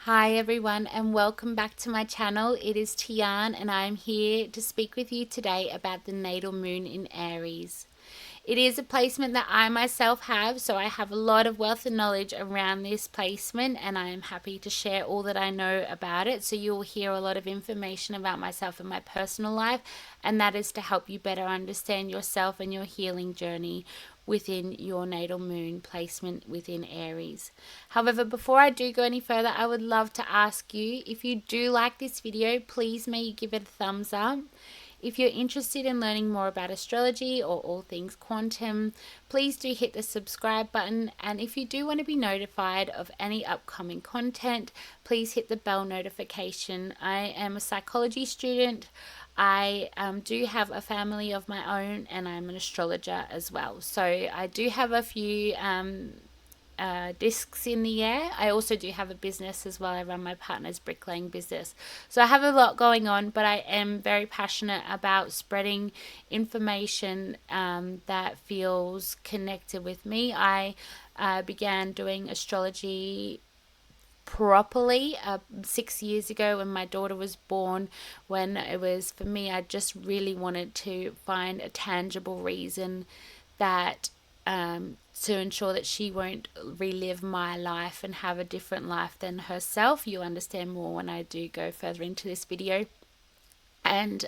Hi everyone and welcome back to my channel. It is Tian and I am here to speak with you today about the natal moon in Aries. It is a placement that I myself have, so I have a lot of wealth and knowledge around this placement and I am happy to share all that I know about it. So you'll hear a lot of information about myself and my personal life, and that is to help you better understand yourself and your healing journey within your natal moon placement within Aries. However, before I do go any further, I would love to ask you, if you do like this video, please may you give it a thumbs up. If you're interested in learning more about astrology or all things quantum, please do hit the subscribe button. And if you do want to be notified of any upcoming content, please hit the bell notification. I am a psychology student. I do have a family of my own and I'm an astrologer as well. So I do have a few discs in the air. I also do have a business as well. I run my partner's bricklaying business. So I have a lot going on, but I am very passionate about spreading information that feels connected with me. I began doing astrology properly 6 years ago when my daughter was born, when it was, for me, I just really wanted to find a tangible reason that to ensure that she won't relive my life and have a different life than herself. You'll understand more when I do go further into this video. And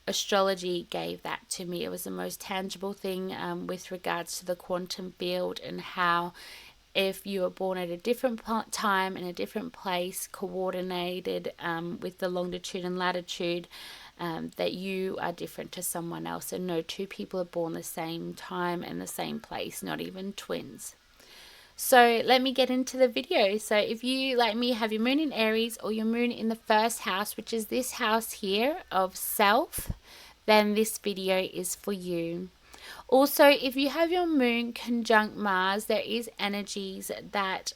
astrology gave that to me. It was the most tangible thing with regards to the quantum field, and how if you were born at a different time in a different place, coordinated with the longitude and latitude, that you are different to someone else. And no two people are born the same time and the same place, not even twins. So let me get into the video. So if you, like me, have your moon in Aries or your moon in the first house, which is this house here of self, then this video is for you. Also, if you have your moon conjunct Mars, there is energies that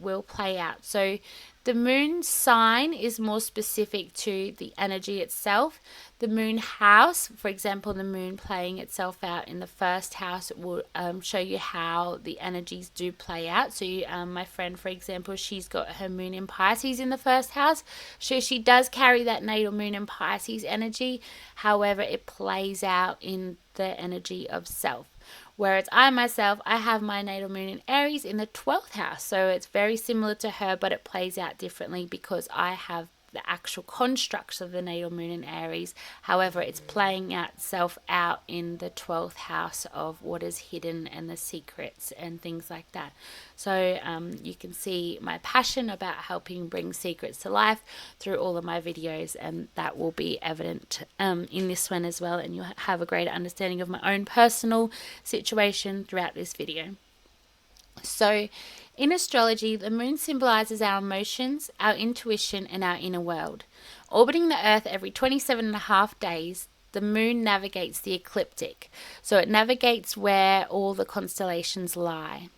will play out. So the moon sign is more specific to the energy itself. The moon house, for example, the moon playing itself out in the first house, will show you how the energies do play out. So my friend, for example, she's got her moon in Pisces in the first house. So she does carry that natal moon in Pisces energy. However, it plays out in the energy of self. Whereas I myself, I have my natal moon in Aries in the 12th house. So it's very similar to her, but it plays out differently because I have the actual constructs of the natal moon in Aries. However, it's playing itself out in the 12th house of what is hidden and the secrets and things like that. So you can see my passion about helping bring secrets to life through all of my videos, and that will be evident in this one as well, and you'll have a greater understanding of my own personal situation throughout this video. So in astrology, the moon symbolizes our emotions, our intuition, and our inner world. Orbiting the Earth every 27.5 days, the moon navigates the ecliptic. So it navigates where all the constellations lie.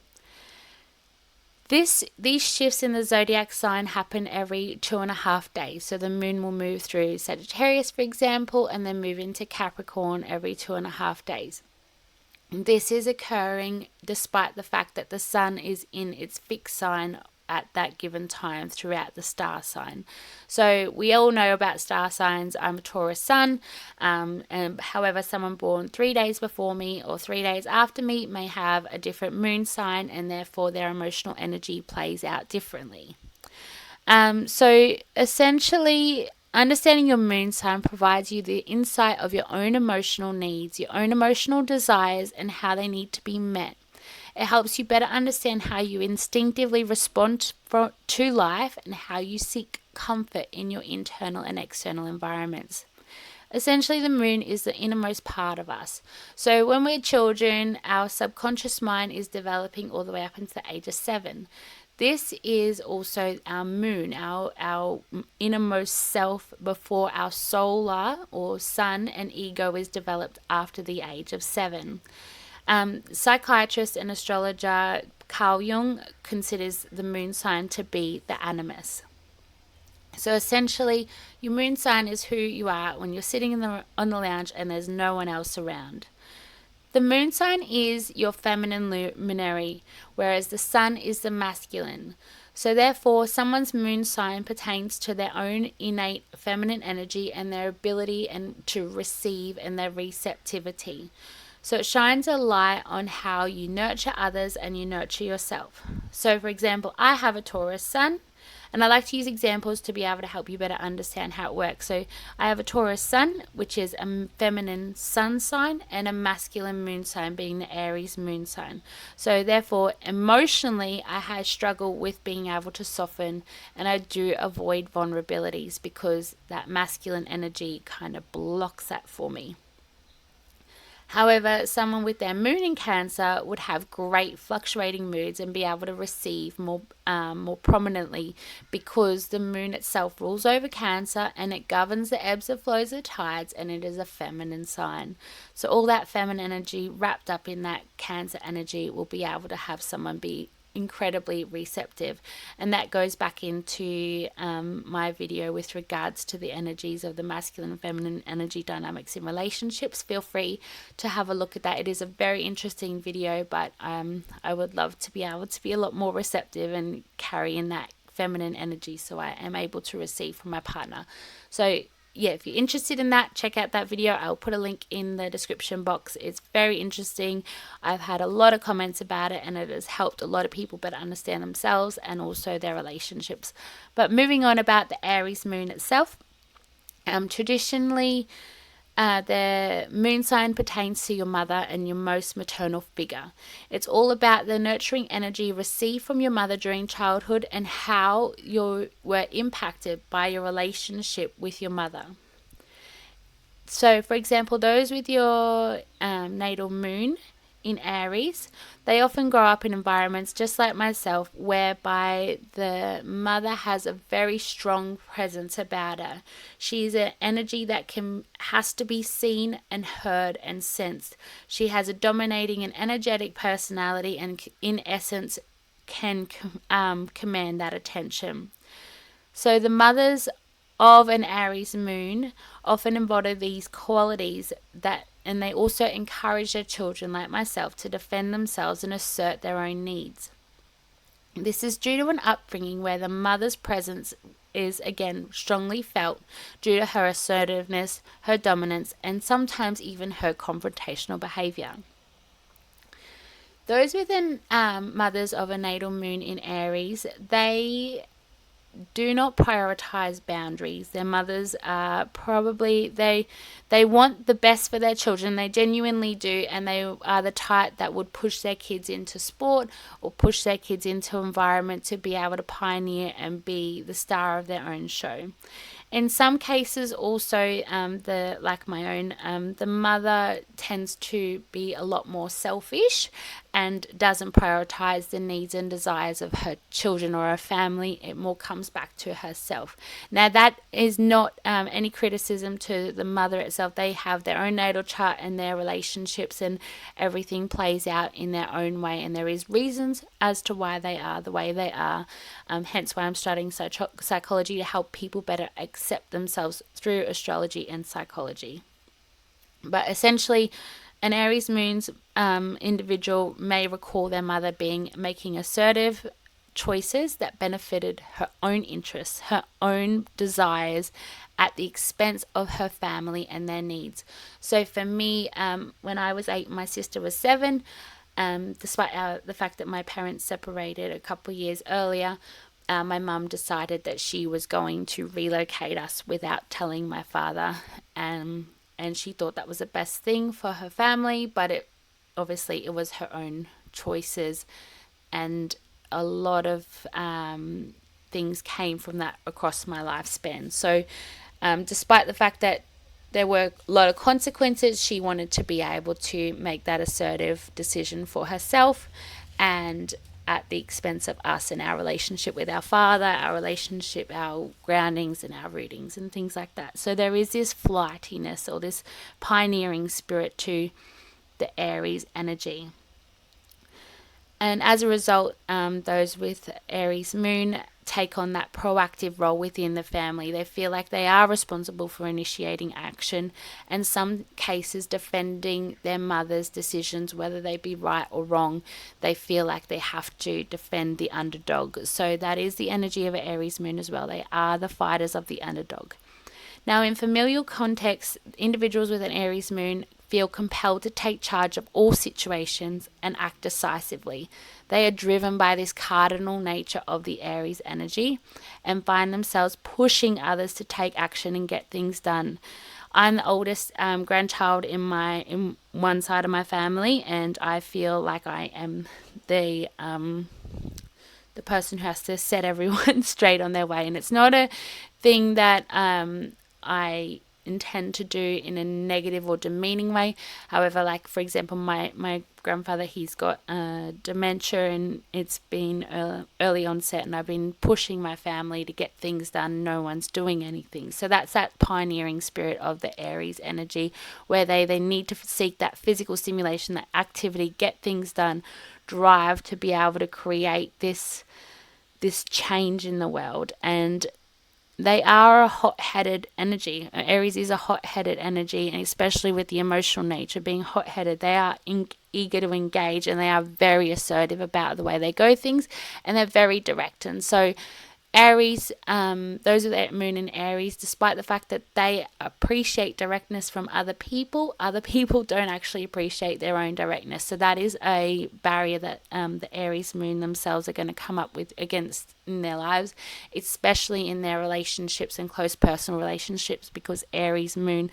These shifts in the zodiac sign happen every 2.5 days. So the moon will move through Sagittarius, for example, and then move into Capricorn every 2.5 days. This is occurring despite the fact that the sun is in its fixed sign at that given time throughout the star sign. So we all know about star signs. I'm a Taurus sun, and however, someone born 3 days before me or 3 days after me may have a different moon sign, and therefore their emotional energy plays out differently. So essentially, understanding your moon sign provides you the insight of your own emotional needs, your own emotional desires, and how they need to be met. It helps you better understand how you instinctively respond to life and how you seek comfort in your internal and external environments. Essentially, the moon is the innermost part of us. So when we're children, our subconscious mind is developing all the way up into the age of 7. This is also our moon, our innermost self before our solar or sun and ego is developed after the age of 7. Psychiatrist and astrologer Carl Jung considers the moon sign to be the animus. So essentially, your moon sign is who you are when you're sitting on the lounge and there's no one else around. The moon sign is your feminine luminary, whereas the sun is the masculine. So therefore, someone's moon sign pertains to their own innate feminine energy and their ability and to receive and their receptivity. So it shines a light on how you nurture others and you nurture yourself. So for example, I have a Taurus sun, and I like to use examples to be able to help you better understand how it works. So I have a Taurus sun, which is a feminine sun sign, and a masculine moon sign being the Aries moon sign. So therefore, emotionally, I struggle with being able to soften, and I do avoid vulnerabilities because that masculine energy kind of blocks that for me. However, someone with their moon in Cancer would have great fluctuating moods and be able to receive more prominently, because the moon itself rules over Cancer and it governs the ebbs and flows of tides, and it is a feminine sign. So all that feminine energy wrapped up in that Cancer energy will be able to have someone be incredibly receptive. And that goes back into my video with regards to the energies of the masculine and feminine energy dynamics in relationships. Feel free to have a look at that. It is a very interesting video, but I would love to be able to be a lot more receptive and carry in that feminine energy so I am able to receive from my partner. So yeah, if you're interested in that, check out that video. I'll put a link in the description box. It's very interesting. I've had a lot of comments about it, and it has helped a lot of people better understand themselves and also their relationships. But moving on about the Aries moon itself, traditionally, the moon sign pertains to your mother and your most maternal figure. It's all about the nurturing energy received from your mother during childhood and how you were impacted by your relationship with your mother. So, for example, those with your natal moon in Aries, they often grow up in environments just like myself, whereby the mother has a very strong presence about her. She's an energy that has to be seen and heard and sensed. She has a dominating and energetic personality, and in essence can command that attention. So the mothers of an Aries moon often embody these qualities and they also encourage their children, like myself, to defend themselves and assert their own needs. This is due to an upbringing where the mother's presence is again strongly felt due to her assertiveness, her dominance, and sometimes even her confrontational behavior. Those within mothers of a natal moon in Aries, they do not prioritize boundaries. Their mothers are probably, they want the best for their children. They genuinely do, and they are the type that would push their kids into sport or push their kids into environment to be able to pioneer and be the star of their own show. In some cases, also, like my own, the mother tends to be a lot more selfish and doesn't prioritize the needs and desires of her children or her family. It more comes back to herself. Now, that is not any criticism to the mother itself. They have their own natal chart and their relationships, and everything plays out in their own way. And there is reasons as to why they are the way they are. Hence why I'm studying psychology to help people better accept themselves through astrology and psychology. But essentially, an Aries moon's individual may recall their mother making assertive choices that benefited her own interests, her own desires, at the expense of her family and their needs. So for me, when I was 8, my sister was 7. Despite the fact that my parents separated a couple of years earlier, my mum decided that she was going to relocate us without telling my father, and she thought that was the best thing for her family, but it was her own choices, and a lot of things came from that across my lifespan. So despite the fact that there were a lot of consequences, she wanted to be able to make that assertive decision for herself, and at the expense of us and our relationship with our father, our relationship, our groundings and our rootings and things like that. So there is this flightiness or this pioneering spirit to the Aries energy. And as a result, those with Aries moon take on that proactive role within the family. They feel like they are responsible for initiating action, and some cases defending their mother's decisions, whether they be right or wrong. They feel like they have to defend the underdog. So that is the energy of an Aries moon as well. They are the fighters of the underdog. Now, in familial contexts, individuals with an Aries moon feel compelled to take charge of all situations and act decisively. They are driven by this cardinal nature of the Aries energy and find themselves pushing others to take action and get things done. I'm the oldest grandchild in one side of my family, and I feel like I am the person who has to set everyone straight on their way. And it's not a thing that I intend to do in a negative or demeaning way. However, like for example, my grandfather, he's got dementia, and it's been early onset, and I've been pushing my family to get things done. No one's doing anything. So that's that pioneering spirit of the Aries energy, where they need to seek that physical stimulation, that activity, get things done, drive to be able to create this change in the world. And they are a hot-headed energy. Aries is a hot-headed energy, and especially with the emotional nature being hot-headed, they are eager to engage, and they are very assertive about the way they go things, and they're very direct. And so Aries, those with their moon in Aries, despite the fact that they appreciate directness from other people don't actually appreciate their own directness. So that is a barrier that the Aries moon themselves are going to come up with against in their lives, especially in their relationships and close personal relationships, because Aries moon,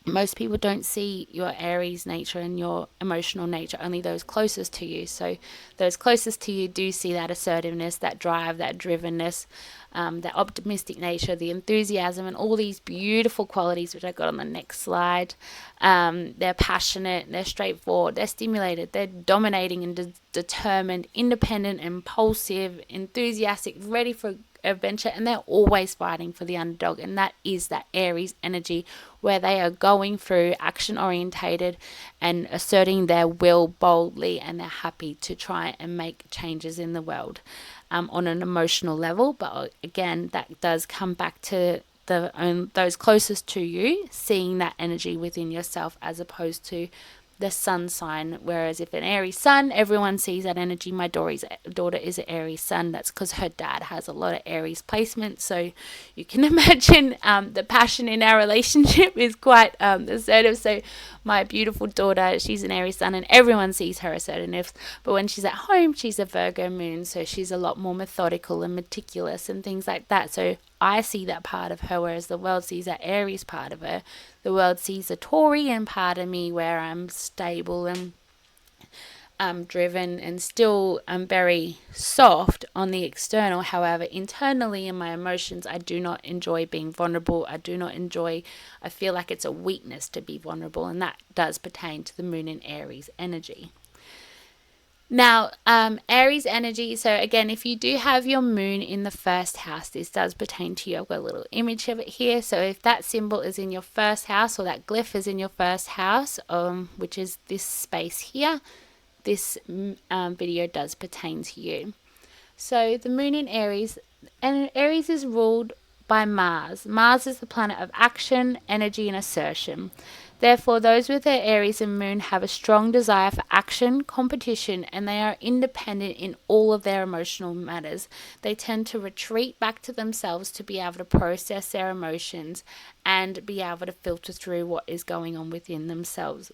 most people don't see your Aries nature and your emotional nature, only those closest to you. So those closest to you do see that assertiveness, that drive, that drivenness, that optimistic nature, the enthusiasm, and all these beautiful qualities, which I got on the next slide. They're passionate, they're straightforward, they're stimulated, they're dominating and determined, independent, impulsive, enthusiastic, ready for adventure, and they're always fighting for the underdog. And that is that Aries energy, where they are going through action orientated and asserting their will boldly, and they're happy to try and make changes in the world on an emotional level. But again, that does come back to those closest to you seeing that energy within yourself, as opposed to the sun sign. Whereas if an Aries sun, everyone sees that energy. My daughter is an Aries sun. That's because her dad has a lot of Aries placements. So you can imagine the passion in our relationship is quite assertive. So my beautiful daughter, she's an Aries sun, and everyone sees her assertiveness. But when she's at home, she's a Virgo moon. So she's a lot more methodical and meticulous and things like that. So I see that part of her, whereas the world sees that Aries part of her. The world sees a Taurian part of me, where I'm stable and driven, and still I'm very soft on the external. However, internally in my emotions, I do not enjoy being vulnerable. I feel like it's a weakness to be vulnerable, and that does pertain to the moon in Aries energy. Now, Aries energy, so again, if you do have your moon in the first house, this does pertain to you. I've got a little image of it here. So if that symbol is in your first house, or that glyph is in your first house, which is this space here, this video does pertain to you. So the moon in Aries, and Aries is ruled by Mars. Mars is the planet of action, energy, and assertion. Therefore, those with their Aries and moon have a strong desire for action, competition, and they are independent in all of their emotional matters. They tend to retreat back to themselves to be able to process their emotions and be able to filter through what is going on within themselves.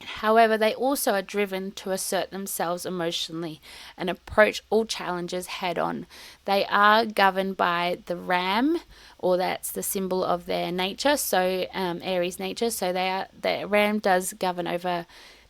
However, they also are driven to assert themselves emotionally and approach all challenges head on. They are governed by the ram, or that's the symbol of their nature, so Aries nature. So the ram does govern over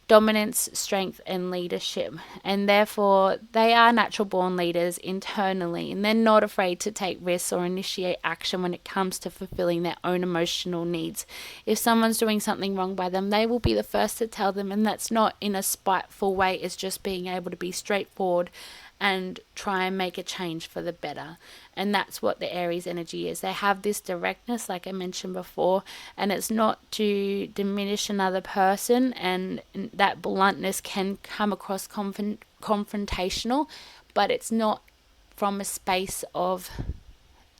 dominance, strength, and leadership, and therefore they are natural born leaders internally, and they're not afraid to take risks or initiate action when it comes to fulfilling their own emotional needs. If someone's doing something wrong by them, they will be the first to tell them, and that's not in a spiteful way. It's just being able to be straightforward and try and make a change for the better. And that's what the Aries energy is. They have this directness, like I mentioned before, and it's not to diminish another person, and that bluntness can come across confrontational, but it's not from a space of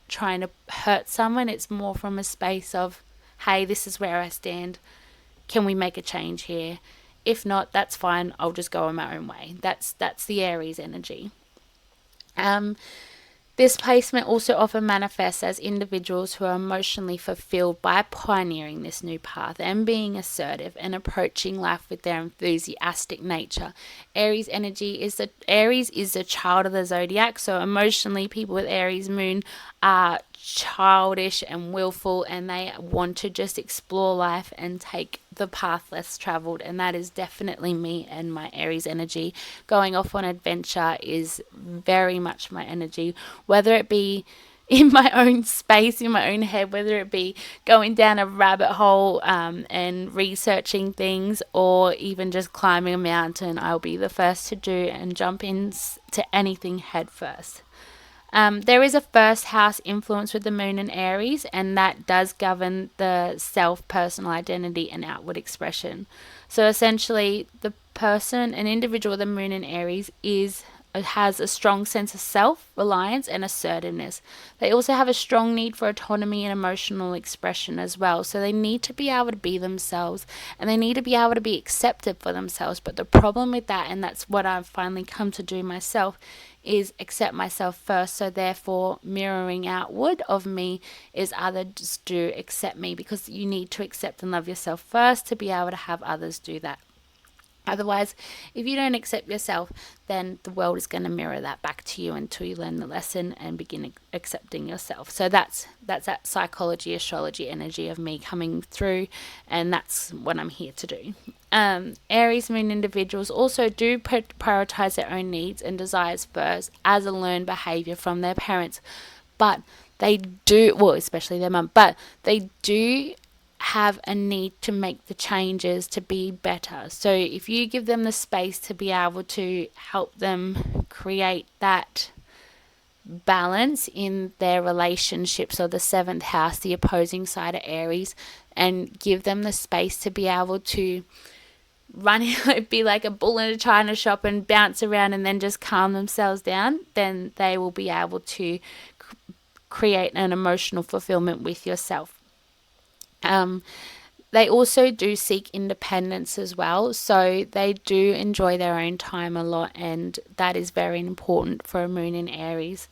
trying to hurt someone. It's more from a space of, hey, this is where I stand. Can we make a change here? If not, that's fine. I'll just go on my own way. That's the Aries energy. This placement also often manifests as individuals who are emotionally fulfilled by pioneering this new path and being assertive and approaching life with their enthusiastic nature. Aries is the child of the zodiac, so emotionally people with Aries moon are childish and willful, and they want to just explore life and take the path less traveled, and that is definitely me and my Aries energy. Going off on adventure is very much my energy, whether it be in my own space, in my own head, whether it be going down a rabbit hole and researching things, or even just climbing a mountain. I'll be the first to do and jump into anything head first. There is a first house influence with the moon in Aries, and that does govern the self, personal identity, and outward expression. So essentially, an individual with the moon in Aries has a strong sense of self-reliance and assertiveness. They also have a strong need for autonomy and emotional expression as well. So they need to be able to be themselves, and they need to be able to be accepted for themselves. But the problem with that, and that's what I've finally come to do myself, is accept myself first. So therefore, mirroring outward of me is others do accept me, because you need to accept and love yourself first to be able to have others do that. Otherwise, if you don't accept yourself, then the world is going to mirror that back to you until you learn the lesson and begin accepting yourself. So that's that psychology, astrology energy of me coming through, and that's what I'm here to do. Aries moon individuals also do prioritize their own needs and desires first as a learned behavior from their parents, but they do, well, especially their mum, but they do have a need to make the changes to be better. So if you give them the space to be able to help them create that balance in their relationships, or the seventh house, the opposing side of Aries, and give them the space to be able to be like a bull in a china shop and bounce around and then just calm themselves down, then they will be able to create an emotional fulfillment with yourself. They also do seek independence as well, so they do enjoy their own time a lot, and that is very important for a moon in Aries.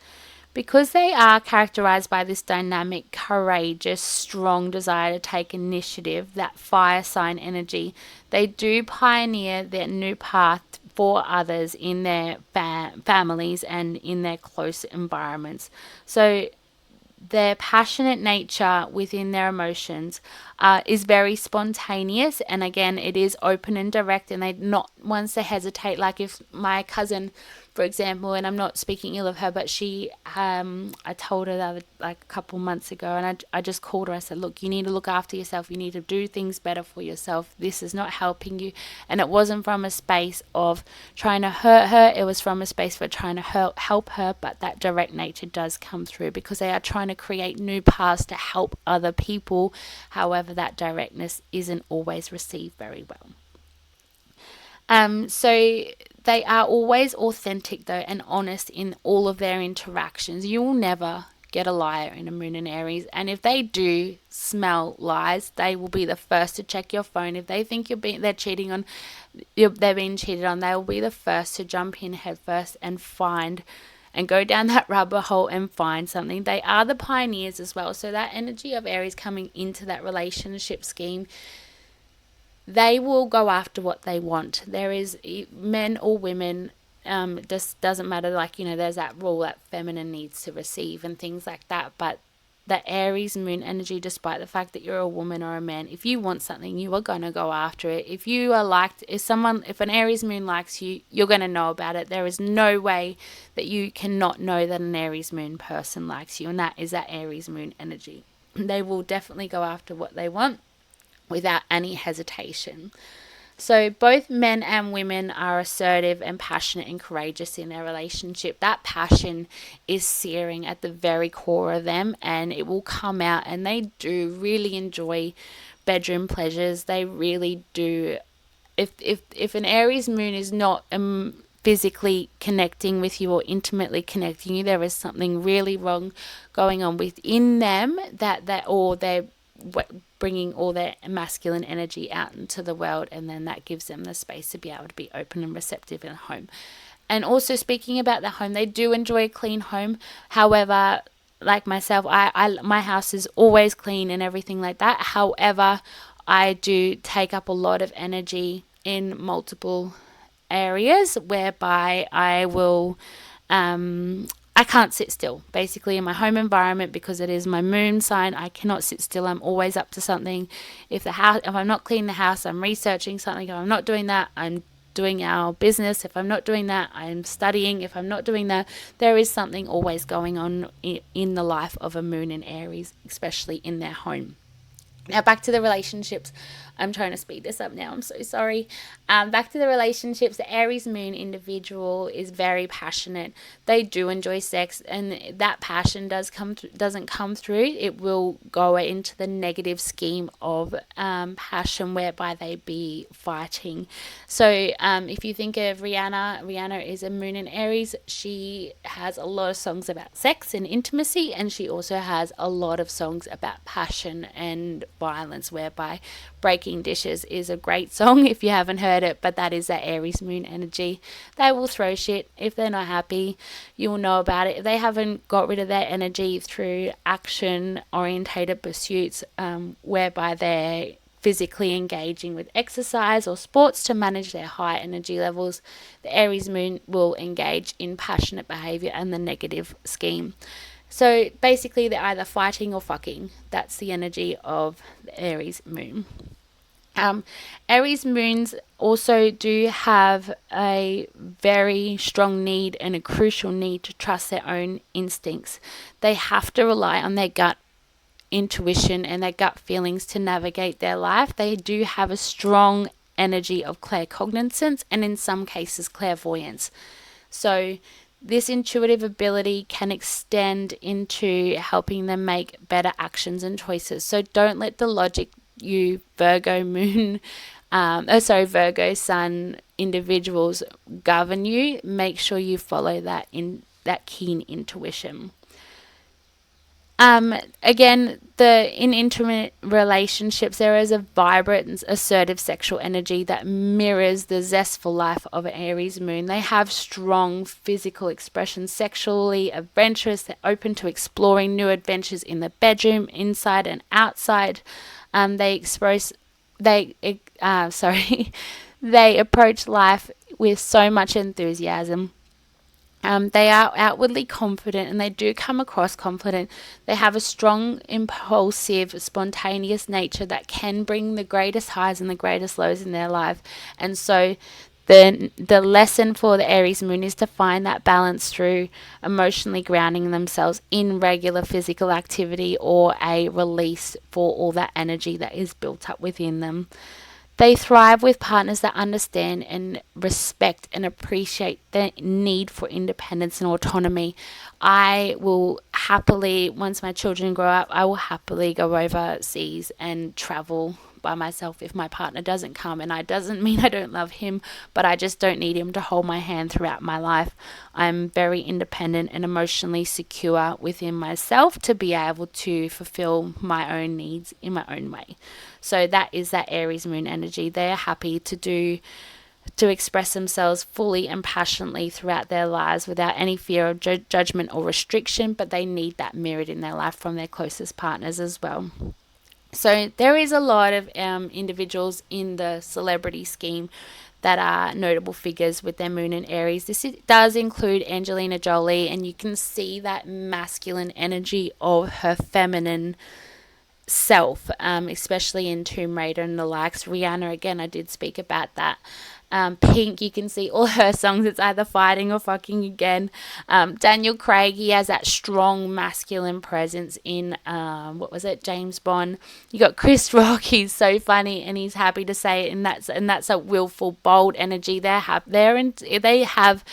Because they are characterized by this dynamic, courageous, strong desire to take initiative, that fire sign energy, they do pioneer their new path for others in their families and in their close environments. So their passionate nature within their emotions is very spontaneous, and again, it is open and direct, and they not ones to hesitate. Like if my cousin, for example, and I'm not speaking ill of her, but she, I told her like a couple months ago, and I just called her. I said, look, you need to look after yourself. You need to do things better for yourself. This is not helping you. And it wasn't from a space of trying to hurt her. It was from a space for trying to help her. But that direct nature does come through, because they are trying to create new paths to help other people. However, that directness isn't always received very well. So they are always authentic though, and honest in all of their interactions. You will never get a liar in a moon in Aries, and if they do smell lies, they will be the first to check your phone. If they think they're being cheated on, they will be the first to jump in head first and find and go down that rabbit hole and find something. They are the pioneers as well. So that energy of Aries coming into that relationship scheme, they will go after what they want. There is men or women, just doesn't matter. Like, there's that rule that feminine needs to receive and things like that. But the Aries moon energy, despite the fact that you're a woman or a man, if you want something, you are going to go after it. If you are liked, if an Aries moon likes you, you're going to know about it. There is no way that you cannot know that an Aries moon person likes you, and that is that Aries moon energy. They will definitely go after what they want without any hesitation. So both men and women are assertive and passionate and courageous in their relationship. That passion is searing at the very core of them, and it will come out, and they do really enjoy bedroom pleasures. They really do. If an Aries moon is not physically connecting with you or intimately connecting you. There is something really wrong going on within them or they're bringing all their masculine energy out into the world, and then that gives them the space to be able to be open and receptive in a home. And also, speaking about the home, they do enjoy a clean home. However, like myself, my house is always clean and everything like that. However, I do take up a lot of energy in multiple areas whereby I can't sit still. Basically, in my home environment, because it is my moon sign, I cannot sit still. I'm always up to something. If I'm not cleaning the house, I'm researching something. If I'm not doing that, I'm doing our business. If I'm not doing that, I'm studying. If I'm not doing that, there is something always going on in the life of a moon in Aries, especially in their home. Now, back to the relationships. I'm trying to speed this up now. I'm so sorry. Back to the relationships. The Aries moon individual is very passionate. They do enjoy sex, and that passion doesn't come through. It will go into the negative scheme of passion, whereby they be fighting. So if you think of Rihanna is a moon in Aries. She has a lot of songs about sex and intimacy, and she also has a lot of songs about passion and violence, whereby Breaking Dishes is a great song if you haven't heard it, but that is that Aries moon energy. They will throw shit. If they're not happy, you'll know about it. If they haven't got rid of their energy through action orientated pursuits, whereby they're physically engaging with exercise or sports to manage their high energy levels, the Aries moon will engage in passionate behavior and the negative scheme. So basically, they're either fighting or fucking. That's the energy of the Aries moon. Aries moons also do have a very strong need and a crucial need to trust their own instincts. They have to rely on their gut intuition and their gut feelings to navigate their life. They do have a strong energy of claircognizance and in some cases clairvoyance. So this intuitive ability can extend into helping them make better actions and choices. So don't let the logic you Virgo moon, Virgo sun individuals govern you. Make sure you follow that keen intuition. Again, in intimate relationships, there is a vibrant and assertive sexual energy that mirrors the zestful life of an Aries moon. They have strong physical expression, sexually adventurous. They're open to exploring new adventures in the bedroom, inside and outside. They approach life with so much enthusiasm. They are outwardly confident and they do come across confident. They have a strong, impulsive, spontaneous nature that can bring the greatest highs and the greatest lows in their life. And so the lesson for the Aries moon is to find that balance through emotionally grounding themselves in regular physical activity or a release for all that energy that is built up within them. They thrive with partners that understand and respect and appreciate the need for independence and autonomy. I will happily, once my children grow up, I will happily go overseas and travel by myself if my partner doesn't come. And that doesn't mean I don't love him, but I just don't need him to hold my hand throughout my life. I'm very independent and emotionally secure within myself to be able to fulfill my own needs in my own way. So that is that Aries moon energy. They're happy to express themselves fully and passionately throughout their lives without any fear of judgment or restriction, but they need that mirrored in their life from their closest partners as well. So there is a lot of individuals in the celebrity scheme that are notable figures with their moon in Aries. This does include Angelina Jolie, and you can see that masculine energy of her feminine self, especially in Tomb Raider and the likes. Rihanna, again, I did speak about that. Pink, you can see all her songs, it's either fighting or fucking again. Daniel Craig, he has that strong masculine presence in, James Bond. You got Chris Rock, he's so funny and he's happy to say it, and that's a willful, bold energy. They have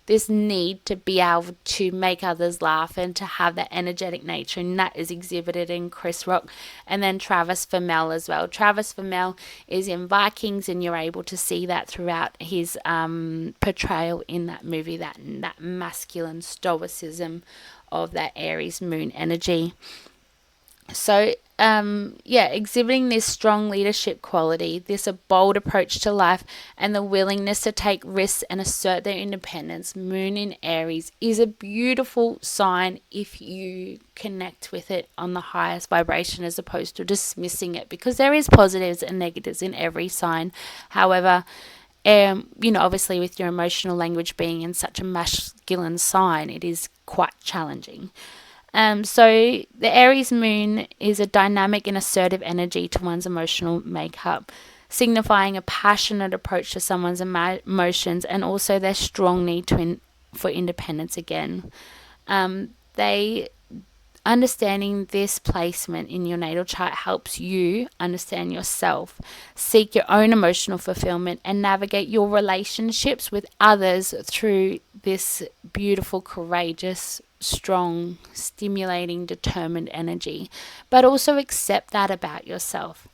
this need to be able to make others laugh and to have that energetic nature, and that is exhibited in Chris Rock. And then Travis Fimmel as well. Travis Fimmel is in Vikings, and you're able to see that throughout his portrayal in that movie, that masculine stoicism of that Aries Moon energy. So, exhibiting this strong leadership quality, this a bold approach to life, and the willingness to take risks and assert their independence. Moon in Aries is a beautiful sign if you connect with it on the highest vibration, as opposed to dismissing it, because there is positives and negatives in every sign. However, obviously with your emotional language being in such a masculine sign, it is quite challenging. So the Aries Moon is a dynamic and assertive energy to one's emotional makeup, signifying a passionate approach to someone's emotions, and also their strong need for independence again. They Understanding this placement in your natal chart helps you understand yourself, seek your own emotional fulfillment, and navigate your relationships with others through this beautiful, courageous, strong, stimulating, determined energy. But also accept that about yourself.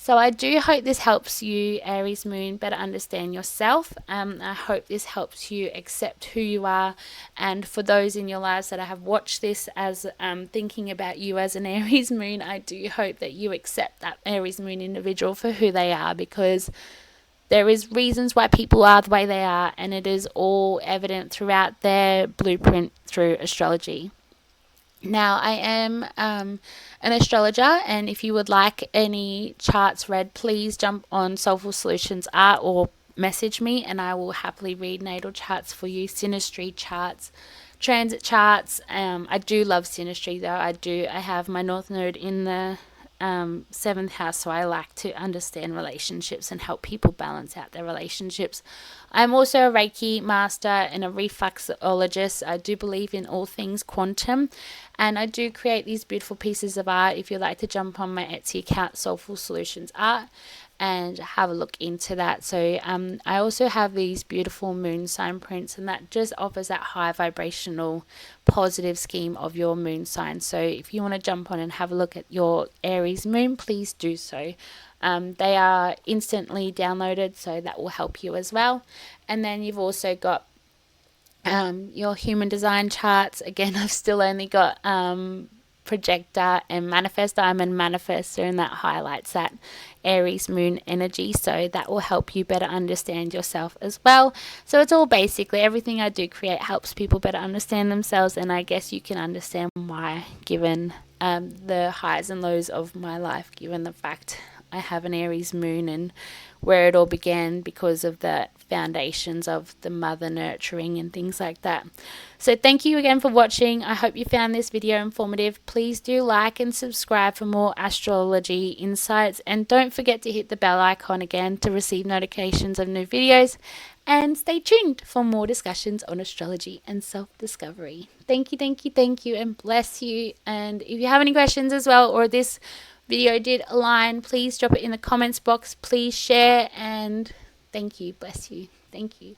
So I do hope this helps you, Aries Moon, better understand yourself. I hope this helps you accept who you are. And for those in your lives that I have watched this as thinking about you as an Aries Moon, I do hope that you accept that Aries Moon individual for who they are, because there is reasons why people are the way they are, and it is all evident throughout their blueprint through astrology. Now, I am an astrologer, and if you would like any charts read, please jump on Soulful Solutions Art or message me, and I will happily read natal charts for you, synastry charts, transit charts. I do love synastry, though. I have my North Node in the 7th house, so I like to understand relationships and help people balance out their relationships. I'm also a Reiki master and a reflexologist. I do believe in all things quantum, and I do create these beautiful pieces of art. If you'd like to jump on my Etsy account, Soulful Solutions Art, and have a look into that. So I also have these beautiful moon sign prints, and that just offers that high vibrational positive scheme of your moon sign. So if you want to jump on and have a look at your Aries moon, please do so. They are instantly downloaded, so that will help you as well. And then you've also got your human design charts. Again, I've still only got projector and manifestor. I'm a manifestor, and that highlights that Aries moon energy, so that will help you better understand yourself as well. So it's all basically everything I do create helps people better understand themselves, and I guess you can understand why, given the highs and lows of my life, given the fact I have an Aries moon and where it all began because of the foundations of the mother nurturing and things like that. So thank you again for watching. I hope you found this video informative. Please do like and subscribe for more astrology insights, and don't forget to hit the bell icon again to receive notifications of new videos, and stay tuned for more discussions on astrology and self-discovery. Thank you, and bless you. And if you have any questions as well, or this video did align, please drop it in the comments box. Please share, and thank you. Bless you. Thank you.